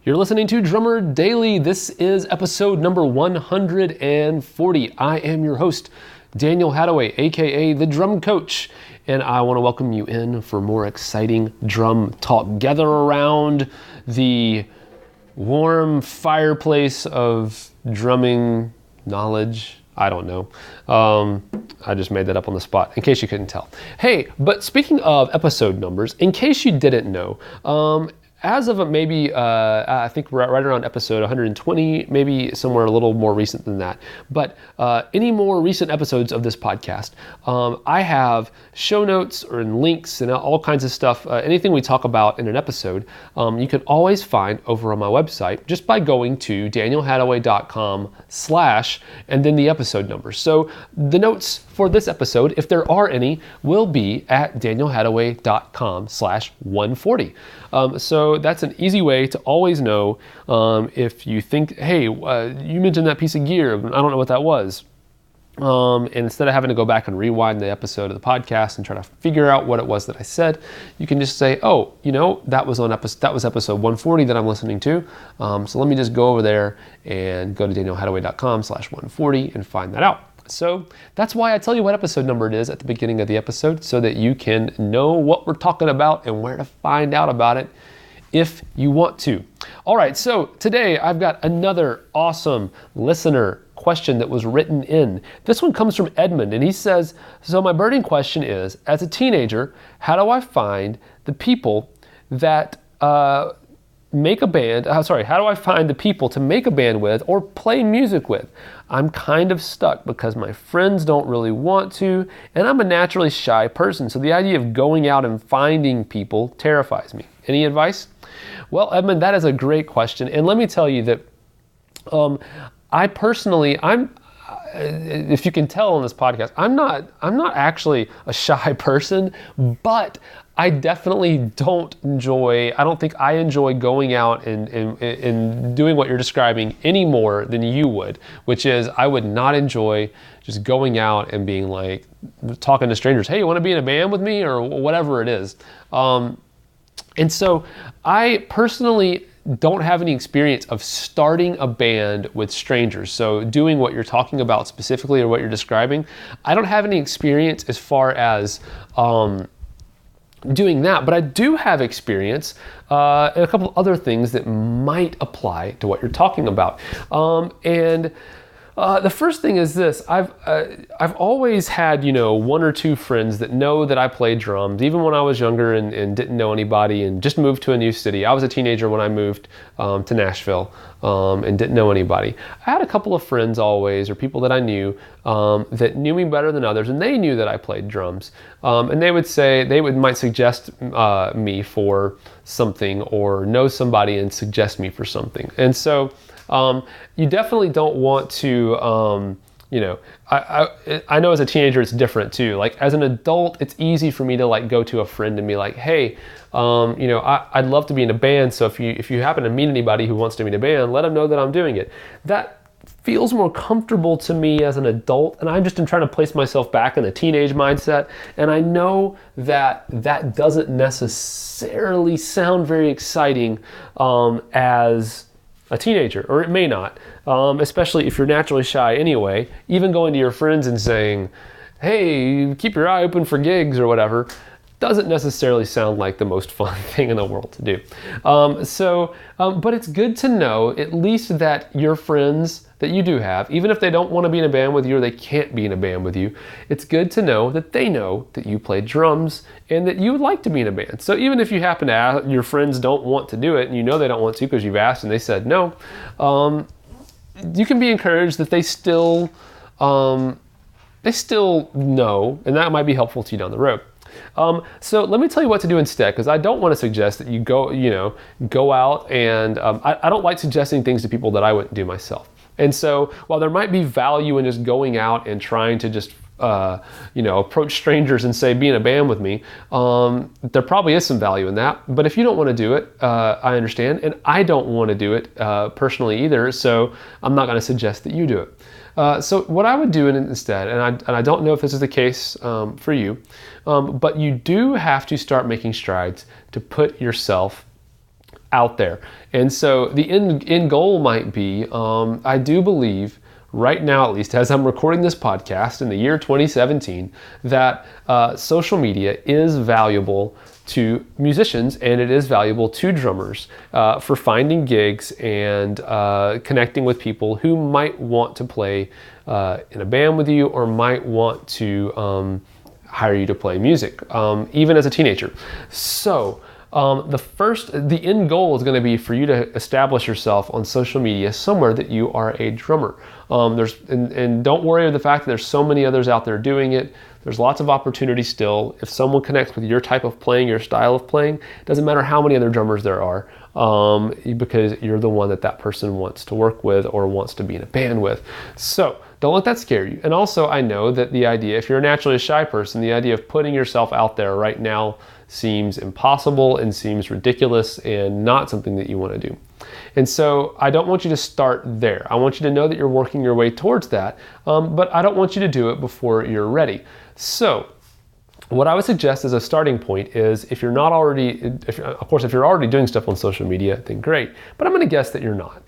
You're listening to Drummer Daily. This is episode number 140. I am your host, Daniel Hadaway, aka the Drum Coach, and I want to welcome you in for more exciting drum talk. Gather around the warm fireplace of drumming knowledge. I don't know. I just made that up on the spot, in case you couldn't tell. Hey, but speaking of episode numbers, in case you didn't know, as of maybe, I think right around episode 120, maybe somewhere a little more recent than that. But any more recent episodes of this podcast, I have show notes or links and all kinds of stuff. Anything we talk about in an episode, you can always find over on my website just by going to danielhadaway.com/ and then the episode number. So the notes for this episode, if there are any, will be at danielhadaway.com/140. So that's an easy way to always know if you think, hey, you mentioned that piece of gear, I don't know what that was. And instead of having to go back and rewind the episode of the podcast and try to figure out what it was that I said, you can just say, oh, you know, that was episode 140 that I'm listening to. So let me just go over there and go to danielhadaway.com/140 and find that out. So that's why I tell you what episode number it is at the beginning of the episode, so that you can know what we're talking about and where to find out about it if you want to. All right, so today I've got another awesome listener question that was written in. This one comes from Edmond, and he says, so my burning question is, as a teenager, how do I find the people that make a band, how do I find the people to make a band with or play music with? I'm kind of stuck because my friends don't really want to, and I'm a naturally shy person, so the idea of going out and finding people terrifies me. Any advice? Well, Edmund, that is a great question, and let me tell you that I personally, if you can tell on this podcast, I'm not actually a shy person, but I definitely don't think I enjoy going out and doing what you're describing any more than you would, which is I would not enjoy just going out and being like, talking to strangers, hey, you want to be in a band with me, or whatever it is. And so I personally don't have any experience of starting a band with strangers. So doing what you're talking about specifically, or what you're describing, I don't have any experience as far as doing that, but I do have experience in a couple of other things that might apply to what you're talking about. The first thing is this: I've always had, one or two friends that know that I play drums, even when I was younger and didn't know anybody and just moved to a new city. I was a teenager when I moved to Nashville and didn't know anybody. I had a couple of friends always, or people that I knew that knew me better than others, and they knew that I played drums. And they might suggest me for something, or know somebody and suggest me for something. And so you definitely don't want to, I know as a teenager it's different too. Like as an adult, it's easy for me to like go to a friend and be like, hey, I'd love to be in a band. So if you happen to meet anybody who wants to be in a band, let them know that I'm doing it. That feels more comfortable to me as an adult, and I'm trying to place myself back in a teenage mindset. And I know that doesn't necessarily sound very exciting as a teenager, or it may not, especially if you're naturally shy anyway. Even going to your friends and saying, hey, keep your eye open for gigs or whatever, doesn't necessarily sound like the most fun thing in the world to do. But it's good to know at least that your friends that you do have, even if they don't want to be in a band with you or they can't be in a band with you, it's good to know that they know that you play drums and that you would like to be in a band. So even if you happen to ask, your friends don't want to do it, and you know they don't want to because you've asked and they said no, you can be encouraged that they still know, and that might be helpful to you down the road. So let me tell you what to do instead, because I don't want to suggest that you go out and I don't like suggesting things to people that I wouldn't do myself. And so while there might be value in just going out and trying to just approach strangers and say, be in a band with me, there probably is some value in that. But if you don't want to do it, I understand, and I don't want to do it personally either, so I'm not going to suggest that you do it. So what I would do instead, and I don't know if this is the case for you, but you do have to start making strides to put yourself out there. And so the end goal might be, I do believe, right now at least, as I'm recording this podcast in the year 2017, that social media is valuable to musicians, and it is valuable to drummers for finding gigs and connecting with people who might want to play in a band with you, or might want to hire you to play music, even as a teenager. So the end goal is going to be for you to establish yourself on social media somewhere that you are a drummer. And don't worry about the fact that there's so many others out there doing it. There's lots of opportunity still. If someone connects with your type of playing, your style of playing, it doesn't matter how many other drummers there are, because you're the one that person wants to work with or wants to be in a band with. So don't let that scare you. And also, I know that the idea, if you're naturally a shy person, the idea of putting yourself out there right now seems impossible and seems ridiculous and not something that you want to do. And so I don't want you to start there. I want you to know that you're working your way towards that, but I don't want you to do it before you're ready. So what I would suggest as a starting point is, if you're already doing stuff on social media, then great. But I'm going to guess that you're not.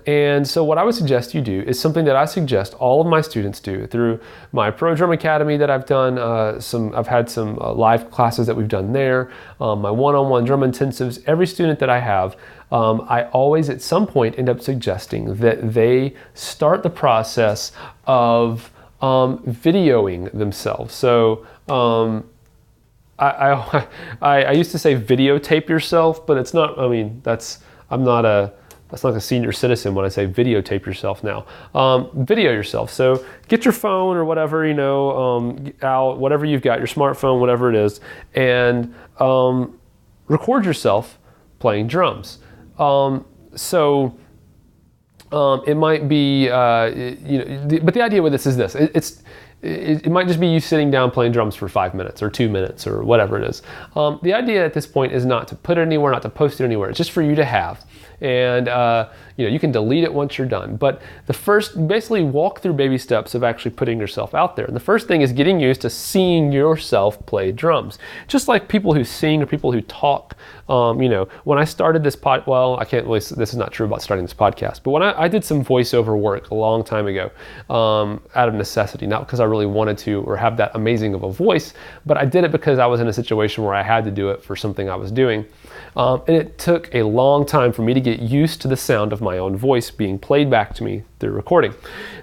And so what I would suggest you do is something that I suggest all of my students do through my Pro Drum Academy that I've done. I've had some live classes that we've done there. My one-on-one drum intensives. Every student that I have, I always at some point end up suggesting that they start the process of videoing themselves. So I used to say videotape yourself, but it's not. I mean, that's not a senior citizen when I say videotape yourself now. Video yourself. So get your phone or whatever, out, whatever you've got, your smartphone, whatever it is, and record yourself playing drums. It might be, but the idea with this is this. It might just be you sitting down playing drums for 5 minutes or 2 minutes or whatever it is. The idea at this point is not to put it anywhere, not to post it anywhere. It's just for you to have. And you can delete it once you're done. But basically walk through baby steps of actually putting yourself out there. And the first thing is getting used to seeing yourself play drums. Just like people who sing or people who talk. When I started this this is not true about starting this podcast, but when I did some voiceover work a long time ago, out of necessity, not because I really wanted to or have that amazing of a voice, but I did it because I was in a situation where I had to do it for something I was doing. And it took a long time for me to get used to the sound of my own voice being played back to me through recording.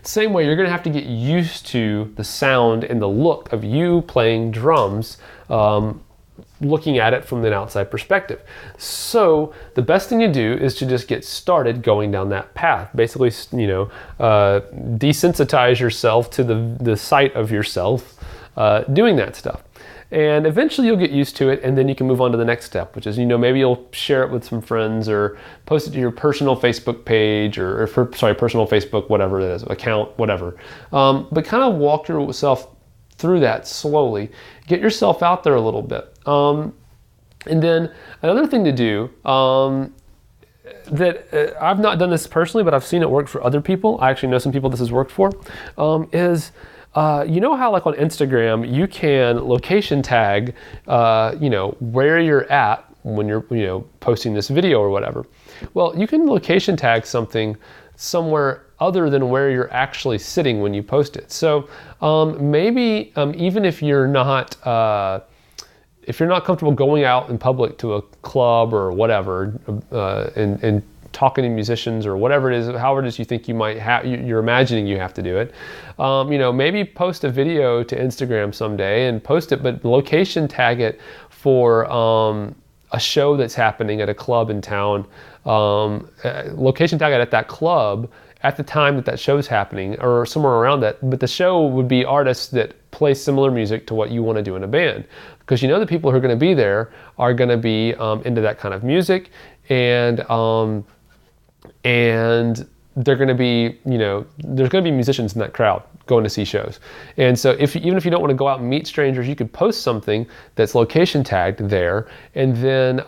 Same way, you're going to have to get used to the sound and the look of you playing drums, looking at it from an outside perspective. So the best thing to do is to just get started going down that path. Basically, desensitize yourself to the sight of yourself doing that stuff. And eventually you'll get used to it, and then you can move on to the next step, which is, maybe you'll share it with some friends or post it to your personal Facebook page personal Facebook, whatever it is, account, whatever. But kind of walk yourself through that slowly. Get yourself out there a little bit. And then another thing to do, that I've not done this personally, but I've seen it work for other people. I actually know some people this has worked for, is how like on Instagram you can location tag, where you're at when you're, posting this video or whatever. Well, you can location tag something somewhere other than where you're actually sitting when you post it. So maybe even if you're not comfortable going out in public to a club or whatever, and talking to musicians or whatever it is, however it is you think you might have, you're imagining you have to do it. Maybe post a video to Instagram someday and post it, but location tag it for a show that's happening at a club in town. Location tag it at that club at the time that show's happening or somewhere around that. But the show would be artists that play similar music to what you want to do in a band. Because the people who are going to be there are going to be into that kind of music, and they're going to be, there's going to be musicians in that crowd going to see shows. And so even if you don't want to go out and meet strangers, you could post something that's location tagged there. And then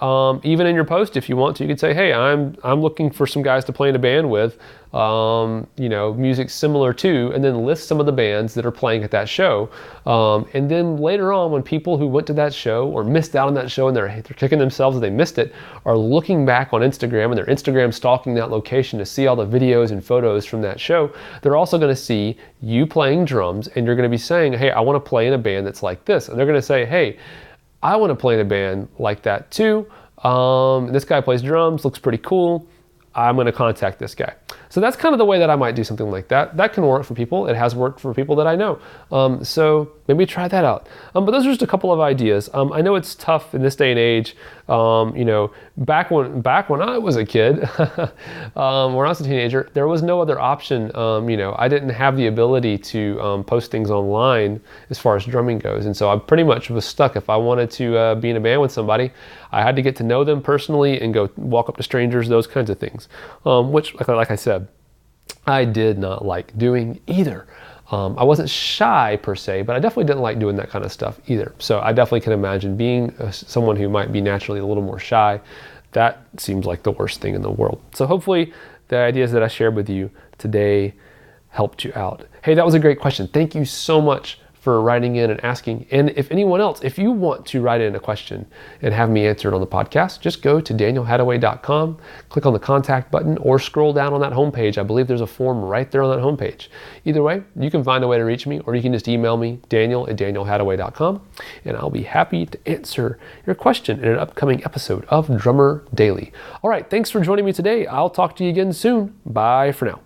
even in your post, if you want to, you could say, hey, I'm looking for some guys to play in a band with, music similar to, and then list some of the bands that are playing at that show. And then later on, when people who went to that show or missed out on that show and they're kicking themselves that they missed it, are looking back on Instagram and they're Instagram stalking that location to see all the videos and photos from that show, they're also going to see you playing drums, and you're going to be saying, hey, I want to play in a band that's like this. And they're going to say, hey, I want to play in a band like that too. This guy plays drums, looks pretty cool. I'm going to contact this guy. So that's kind of the way that I might do something like that. That can work for people. It has worked for people that I know. So maybe try that out. But those are just a couple of ideas. I know it's tough in this day and age. Back when I was a kid, when I was a teenager, there was no other option. I didn't have the ability to post things online as far as drumming goes. And so I pretty much was stuck. If I wanted to be in a band with somebody, I had to get to know them personally and go walk up to strangers, those kinds of things, which, like I said, I did not like doing either. I wasn't shy per se, but I definitely didn't like doing that kind of stuff either. So I definitely can imagine being someone who might be naturally a little more shy. That seems like the worst thing in the world. So hopefully the ideas that I shared with you today helped you out. Hey, that was a great question. Thank you so much for writing in and asking. And if anyone else, if you want to write in a question and have me answer it on the podcast, just go to danielhadaway.com, click on the contact button, or scroll down on that homepage. I believe there's a form right there on that homepage. Either way, you can find a way to reach me, or you can just email me, daniel@danielhadaway.com, and I'll be happy to answer your question in an upcoming episode of Drummer Daily. All right, thanks for joining me today. I'll talk to you again soon. Bye for now.